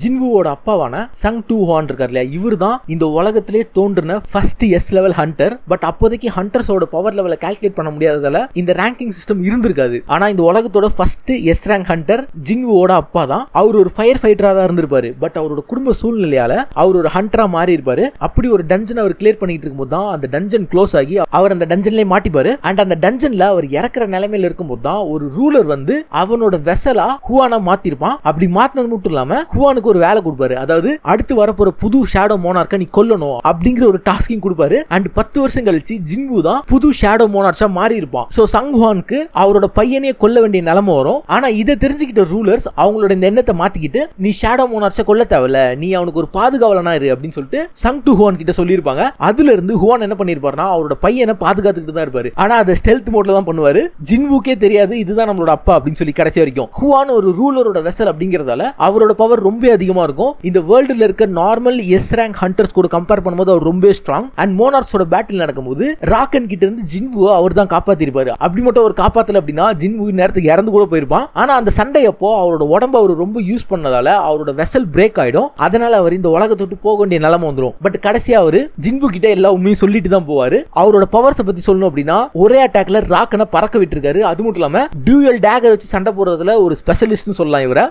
ஜின்வுவோட அப்பாவான Sangh two ஹான் இருக்கார் இல்லையா, இவர் தான் இந்த உலகத்திலே தோன்றின first S level hunter. But அப்போதைக்கு ஹண்டர்ஸோட பவர் லெவலை கால்குலேட் பண்ண முடியாததால இந்த ரேங்கிங் சிஸ்டம் இருந்திருக்காது. ஆனா இந்த உலகத்தோட ஃபர்ஸ்ட் எஸ் ரேங்க் ஹண்டர் ஜின்வுவோட அப்பா தான். அவர் ஒரு ஃபயர் ஃபைட்டரா தான் இருந்திருப்பாரு. பட் அவரோட குடும்ப சூழ்நிலையால அவர் ஒரு ஹண்டரா மாறி இருப்பாரு. அப்படி ஒரு டஞ்சன் அவர் கிளியர் பண்ணிட்டு இருக்கும்போது தான் அந்த டஞ்சன் க்ளோஸ் ஆகி அவர் அந்த டஞ்சன்லயே மாட்டிப்பாரு. அண்ட் அந்த டஞ்சன்ல அவர் இறக்குற நிலைமையில இருக்கும்போது தான் ஒரு ரூலர் வந்து அவனோட வெசலா ஹுவானா மாத்திருப்பான். அப்படி மாத்தினது மட்டும் இல்லாம ஹுவானுக்கு ஒரு வேலை கொடுப்பாரு. அதாவது அடுத்து வரப்போற புது ஷேடோ மோனார்க்க நீ கொல்லணும் அப்படிங்கிற ஒரு டாஸ்கிங் கொடுப்பாரு. அண்ட் 10 வருஷம் கழிச்சு ஜின்வு தான் புது ஷேடோ மோனார்ச்சா மாறி இருப்பான். சோ சங்ஹுவானுக்கு அவரோட பையனையே கொல்ல வேண்டிய நிலைமை வரும். ஆனா இதை தெரிஞ்சுக்கிட்ட ரூலர்ஸ் அவங்களோட இந்த எண்ணத்தை மாத்திக்கிட்டு நீ ஷேடோ மோனார்ச்சா கொல்ல தேவையில்ல, நீ அவனுக்கு ஒரு பாதுகாவலனா இரு அப்படின்னு சொல்லிட்டு சங் டு ஹுவான் கிட்ட சொல்லியிருப்பாங்க. அதுல இருந்து ஹுவான் என்ன பண்ணிருப்பாருன்னா அவரோட பையனை பாதுகாத்துக்கிட்டு தான் இருப்பாரு. ஆனா அதை ஸ்டெல்த் மோட்ல தான் பண்ணுவாரு. ஜின்வுக்கே தெரியாது இதுதான் நம்மளோட அப்பா அப்படின்னு சொல்லி கடைசி வரைக்கும். ஹுவான் ஒரு ரூலரோட வெசல் அப்படிங்கறதால அவரோட பவர் ரொம்ப அதிகமா இருக்கும். இந்த வேர்ல்டுல இருக்க நார்மல் எஸ் ரேங்க் ஹண்டர்ஸ் கூட கம்பேர் பண்ணும்போது அவர் ரொம்ப ஸ்ட்ராங். அண்ட் மோனார்க்ஸோட பேட்டில் நடக்கும்போது ராக்கன் கிட்ட இருந்து ஜின்வு அவர் தான் காப்பாத்திருப்பாரு. அப்படி மட்டும் அவர் காப்பாத்தல அப்படின்னா ஜின்வு நேரத்துக்கு இறந்து கூட போயிருப்பான். ஆனா அந்த சண்டை அப்போ அவரோட உடம்பு அவர் ரொம்ப யூஸ் பண்ணதால அவரோட வெசல் பிரேக் ஆயிடும். அதனால அவர் இந்த உலகத்தை விட்டு போக வேண்டிய நிலைமை வந்துடும். பட் கடைசியா அவர் ஜின்வு கிட்ட எல்லா உண்மையும் சொல்லிட்டு தான் போவாரு. அவரோட பவர்ஸை பத்தி சொல்லணும் அப்படின்னா ஒரே அட்டாக்ல ராக்கனை பறக்க விட்டுருக்காரு. அது மட்டும் இல்லாம டியூயல் டேகர் வச்சு சண்டை போடுறதுல ஒரு ஸ்பெஷலிஸ்ட்னு சொல்லலாம் இவரை.